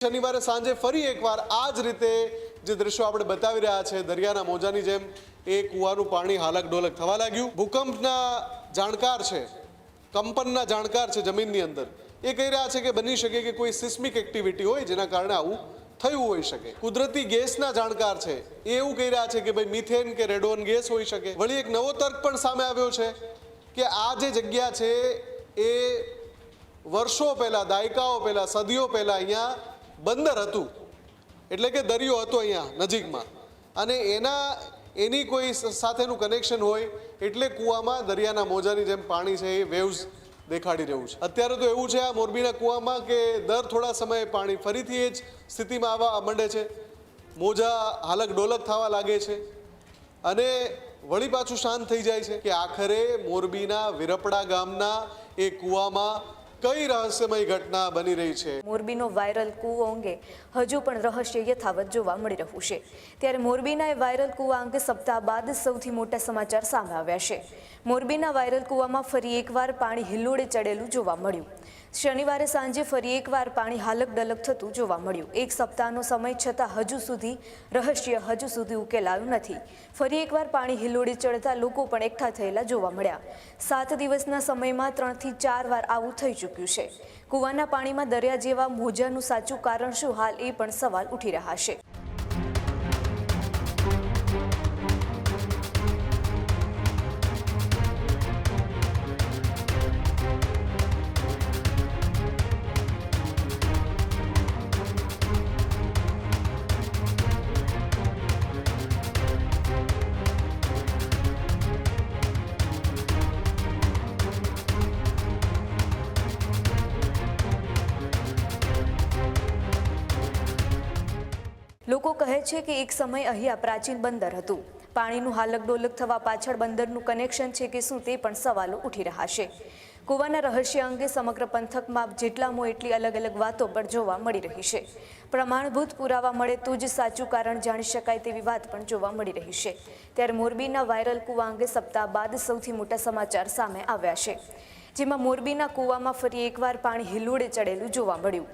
શનિવારે સાંજે ફરી એકવાર આ જ રીતે જે દ્રશ્યો આપણે બતાવી રહ્યા છે દરિયાના મોજાની જેમ એ કૂવાનું પાણી હાલક ડોલક થવા લાગ્યું। ભૂકંપના જાણકાર છે, કંપનના જાણકાર છે જમીનની અંદર, એ કહી રહ્યા છે કે બની શકે કે કોઈ સિસ્મિક એક્ટિવિટી હોય જેના કારણે આવું થયું હોઈ શકે। કુદરતી ગેસના જાણકાર છે, એ એવું કહી રહ્યા છે કે ભાઈ મિથેન કે રેડોન ગેસ હોઈ શકે। વળી એક નવો તર્ક પણ સામે આવ્યો છે કે આ જે જગ્યા છે એ વર્ષો પહેલા, દાયકાઓ પહેલા, સદીઓ પહેલા અહીંયા બંદર હતું, એટલે કે દરિયો હતો અહીંયા નજીકમાં, અને એની કોઈ સાથેનું કનેક્શન હોય એટલે કૂવામાં દરિયાના મોજાની જેમ પાણી છે એ વેવ્સ દેખાડી રહ્યું છે। અત્યારે તો એવું છે આ મોરબીના કૂવામાં કે દર થોડા સમયે પાણી ફરીથી એ જ સ્થિતિમાં આવવા માંડે છે, મોજા હાલક ડોલક થવા લાગે છે અને વળી પાછું શાંત થઈ જાય છે કે આખરે મોરબીના વિરપડા ગામના એ કૂવામાં કઈ રહસ્યમય ઘટના બની રહી છે। મોરબીનો વાયરલ કૂવો અંગે હજુ પણ રહસ્ય યથાવત જોવા મળી રહ્યું છે, ત્યારે મોરબીના એ વાયરલ કૂવા અંગે સપ્તાહ બાદ સૌથી મોટા સમાચાર સામે આવ્યા છે। મોરબીના વાયરલ કૂવામાં ફરી એકવાર પાણી હિલ્લોળે ચડેલું જોવા મળ્યું। શનિવારે સાંજે ફરી એકવાર પાણી હાલક ડલક થતું જોવા મળ્યું। એક સપ્તાહનો સમય છતાં હજુ સુધી રહસ્ય ઉકેલાયું નથી। ફરી એકવાર પાણી હિલ્લોળે ચડતા લોકો પણ એકઠા થયેલા જોવા મળ્યા। 7 દિવસના સમયમાં 3 થી 4 વાર આવું થઈ ચૂક્યું છે। કૂવાના પાણીમાં દરિયા જેવા મોજાનું સાચું કારણ શું, હાલ એ પણ સવાલ ઉઠી રહ્યા છે। લોકો કહે છે કે એક સમય અહીંયા પ્રાચીન બંદર હતું। પાણીનું હાલક ડોલક થવા પાછળ બંદરનું કનેક્શન છે કે શું, તે પણ સવાલો ઉઠી રહ્યા છે। કૂવાના રહસ્ય અંગે સમગ્ર પંથકમાં જેટલામાં એટલી અલગ અલગ વાતો પણ જોવા મળી રહી છે। પ્રમાણભૂત પુરાવા મળે તો જ સાચું કારણ જાણી શકાય તેવી વાત પણ જોવા મળી રહી છે। ત્યારે મોરબીના વાયરલ કૂવા અંગે સપ્તાહ બાદ સૌથી મોટા સમાચાર સામે આવ્યા છે, જેમાં મોરબીના કૂવામાં ફરી એકવાર પાણી હિલ્લોળે ચડેલું જોવા મળ્યું।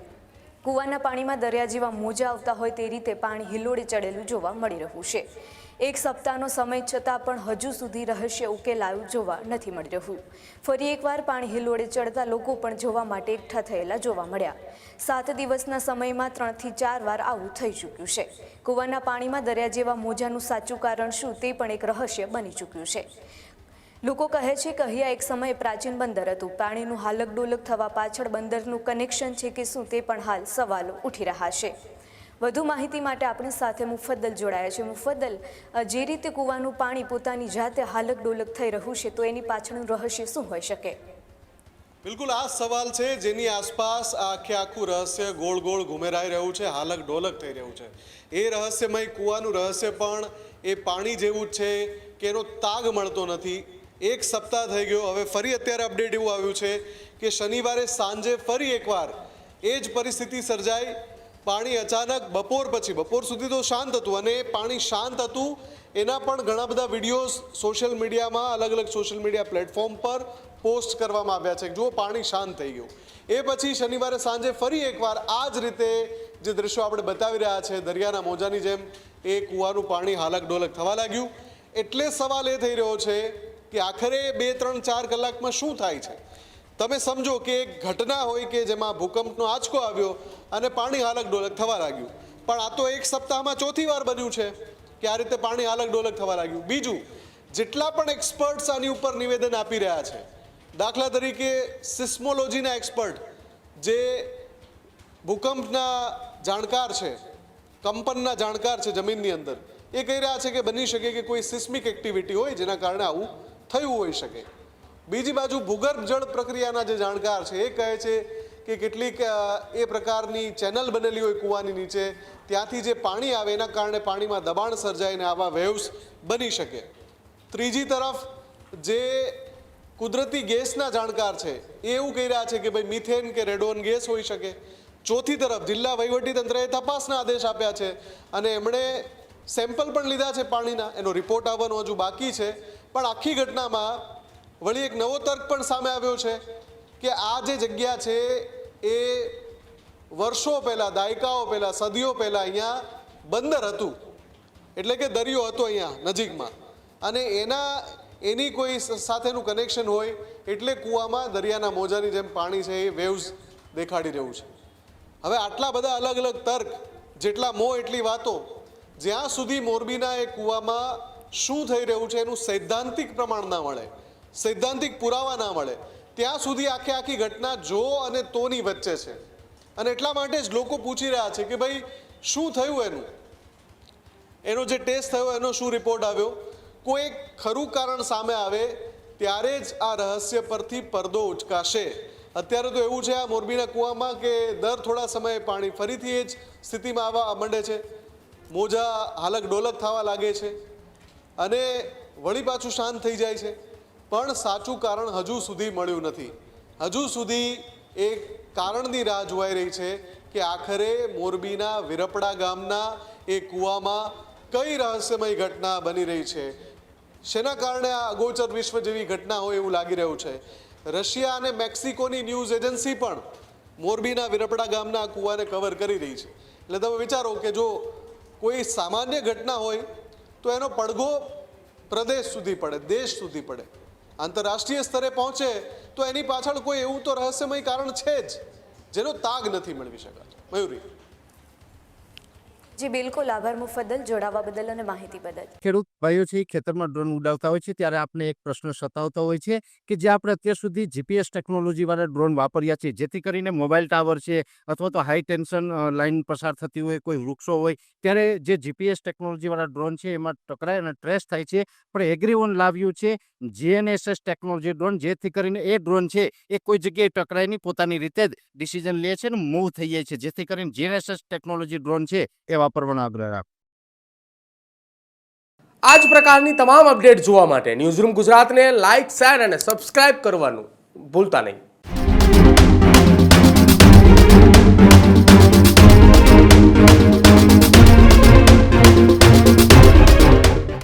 કૂવાના પાણીમાં દરિયા જેવા મોજા આવતા હોય તે રીતે પાણી હિલ્લોળે ચડેલું જોવા મળી રહ્યું છે। એક સપ્તાહનો સમય છતાં પણ હજુ સુધી રહસ્ય ઉકેલાયું જોવા નથી મળી રહ્યું। ફરી એકવાર પાણી હિલ્લોળે ચડતા લોકો પણ જોવા માટે એકઠા થયેલા જોવા મળ્યા। 7 દિવસના સમયમાં 3 થી 4 વાર આવું થઈ ચૂક્યું છે। કૂવાના પાણીમાં દરિયા જેવા મોજાનું સાચું કારણ શું, તે પણ એક રહસ્ય બની ચૂક્યું છે। લોકો કહે છે કે અહીંયા એક સમયે પ્રાચીન બંદર હતું। પાણીનું હાલક ડોલક થવા પાછળ બંદરનું કનેક્શન છે કે શું, તે પણ હાલ સવાલો ઉઠી રહ્યા છે। વધુ માહિતી માટે આપણી સાથે મુફદ્દલ જોડાયા છે। મુફદ્દલ, જે રીતે કૂવાનું પાણી પોતાની જાતે હાલક ડોલક થઈ રહ્યું છે, તો એની પાછળનું રહસ્ય શું હોઈ શકે? બિલકુલ આ સવાલ છે જેની આસપાસ આખું રહસ્ય ગોળ ગોળ ઘુમેરાઈ રહ્યું છે, હાલક ડોલક થઈ રહ્યું છે। એ રહસ્યમય કૂવાનું રહસ્ય પણ એ પાણી જેવું જ છે કે એનો તાગ મળતો નથી। એક સપ્તાહ થઈ ગયો, હવે ફરી અત્યારે અપડેટ એવું આવ્યું છે કે શનિવારે સાંજે ફરી એકવાર એ જ પરિસ્થિતિ સર્જાઈ। પાણી અચાનક બપોર સુધી તો શાંત હતું, અને પાણી શાંત હતું એના પણ ઘણા બધા વિડીયોઝ સોશિયલ મીડિયામાં, અલગ અલગ સોશિયલ મીડિયા પ્લેટફોર્મ પર પોસ્ટ કરવામાં આવ્યા છે। જુઓ, પાણી શાંત થઈ ગયું। એ પછી શનિવારે સાંજે ફરી એકવાર આ જ રીતે જે દ્રશ્યો આપણે બતાવી રહ્યા છે દરિયાના મોજાની જેમ એ કૂવાનું પાણી હાલક ડોલક થવા લાગ્યું। એટલે સવાલ એ થઈ રહ્યો છે કે આખરે 2, 3, 4 કલાકમાં શું થાય છે? તમે સમજો કે એક ઘટના હોય કે જેમાં ભૂકંપનો આંચકો આવ્યો અને પાણી હાલક ડોલક થવા લાગ્યું, પણ આ તો એક સપ્તાહમાં 4થી વાર બન્યું છે કે આ રીતે પાણી હાલક ડોલક થવા લાગ્યું। બીજું, જેટલા પણ એક્સપર્ટ્સ આની ઉપર નિવેદન આપી રહ્યા છે, દાખલા તરીકે સિસ્મોલોજીના એક્સપર્ટ જે ભૂકંપના જાણકાર છે, કંપનના જાણકાર છે જમીનની અંદર, એ કહી રહ્યા છે કે બની શકે કે કોઈ સિસ્મિક એક્ટિવિટી હોય જેના કારણે આવું થયું હોઈ શકે। બીજી બાજુ ભૂગર્ભ જળ પ્રક્રિયાના જે જાણકાર છે એ કહે છે કે કેટલીક એ પ્રકારની ચેનલ બનેલી હોય કૂવાની નીચે, ત્યાંથી જે પાણી આવે એના કારણે પાણીમાં દબાણ સર્જાઈને આવા વેવ્સ બની શકે। ત્રીજી તરફ જે કુદરતી ગેસના જાણકાર છે એ એવું કહી રહ્યા છે કે ભાઈ મિથેન કે રેડોન ગેસ હોઈ શકે। ચોથી તરફ જિલ્લા વહીવટીતંત્રએ તપાસના આદેશ આપ્યા છે અને એમણે સેમ્પલ પણ લીધા છે પાણીના, એનો રિપોર્ટ આવવાનો હજુ બાકી છે। પણ આખી ઘટનામાં વળી એક નવો તર્ક પણ સામે આવ્યો છે કે આ જે જગ્યા છે એ વર્ષો પહેલાં, દાયકાઓ પહેલાં, સદીઓ પહેલાં અહીંયા બંદર હતું, એટલે કે દરિયો હતો અહીંયા નજીકમાં, અને એની કોઈ સાથેનું કનેક્શન હોય એટલે કૂવામાં દરિયાના મોજાની જેમ પાણી છે એ વેવ્સ દેખાડી રહ્યું છે. હવે આટલા બધા અલગ અલગ તર્ક, જેટલા મોં એટલી વાતો, જ્યાં સુધી મોરબીના એ કૂવામાં શું થઈ રહ્યું છે એનું સૈદ્ધાંતિક પ્રમાણ ના મળે, સૈદ્ધાંતિક પુરાવા ના મળે, ત્યાં સુધી આખી ઘટના જો અને તોની વચ્ચે છે. અને એટલા માટે જ લોકો પૂછી રહ્યા છે કે ભાઈ શું થયું, એનો જે ટેસ્ટ થયો એનો શું રિપોર્ટ આવ્યો. કોઈ ખરું કારણ સામે આવે ત્યારે જ આ રહસ્ય પરથી પડદો ઉચકાશે. અત્યારે તો એવું છે આ મોરબીના કૂવામાં કે દર થોડા સમયે પાણી ફરીથી એ જ સ્થિતિમાં આવવા માંડે છે, મોજા હાલક ડોલક થવા લાગે છે અને વળી પાછું શાંત થઈ જાય છે. પણ સાચું કારણ હજુ સુધી મળ્યું નથી. હજુ સુધી એ કારણની રાહ જોવાઈ રહી છે કે આખરે મોરબીના વિરપડા ગામના એ કૂવામાં કઈ રહસ્યમય ઘટના બની રહી છે, શેના કારણે આ અગોચર વિશ્વ જેવી ઘટના હોય એવું લાગી રહ્યું છે. રશિયા અને મેક્સિકોની ન્યૂઝ એજન્સી પણ મોરબીના વિરપડા ગામના કૂવાને કવર કરી રહી છે. એટલે તમે વિચારો કે જો કોઈ સામાન્ય ઘટના હોય તો એનો પડઘો પ્રદેશ સુધી પડે, દેશ સુધી પડે, આંતરરાષ્ટ્રીય સ્તરે પહોંચે તો એની પાછળ કોઈ એવું તો રહસ્યમય કારણ છે જ જેનો તાગ નથી મેળવી શકાતો. મયુરી. જી બિલકુલ, આભાર મુફદ્દલ, જોડાવા બદલ અને માહિતી બદલ. ખેડૂત ભાઈઓ છે ખેતરમાં ડ્રોન ઉડાવતા હોય છે ત્યારે આપણે એક પ્રશ્ન સતાવતો હોય છે કે જે આપણે અત્યાર સુધી જીપીએસ ટેકનોલોજી વાળા ડ્રોન વાપર્યા છે, જેથી કરીને મોબાઈલ ટાવર છે અથવા તો હાઈ ટેન્શન લાઈન પસાર થતી હોય, કોઈ વૃક્ષો હોય, ત્યારે જે જીપીએસ ટેકનોલોજી વાળા ડ્રોન છે એમાં ટકરાય અને ટ્રેસ થાય છે. પણ એગ્રીવન લાવ્યું છે જીએનએસએસ ટેકનોલોજી ડ્રોન, જેથી કરીને એ ડ્રોન છે એ કોઈ જગ્યાએ ટકરાય નહીં, પોતાની રીતે જ ડિસિઝન લે છે અને મૂવ થઈ જાય છે, જેથી કરીને જીએનએસએસ ટેકનોલોજી ડ્રોન છે એ વાપરવાનો આગ્રહ રાખો. આ જ પ્રકારની તમામ અપડેટ જોવા માટે ન્યૂઝરૂમ ગુજરાતને લાઇક, શેર અને સબસ્ક્રાઇબ કરવાનું ભૂલતા નહીં.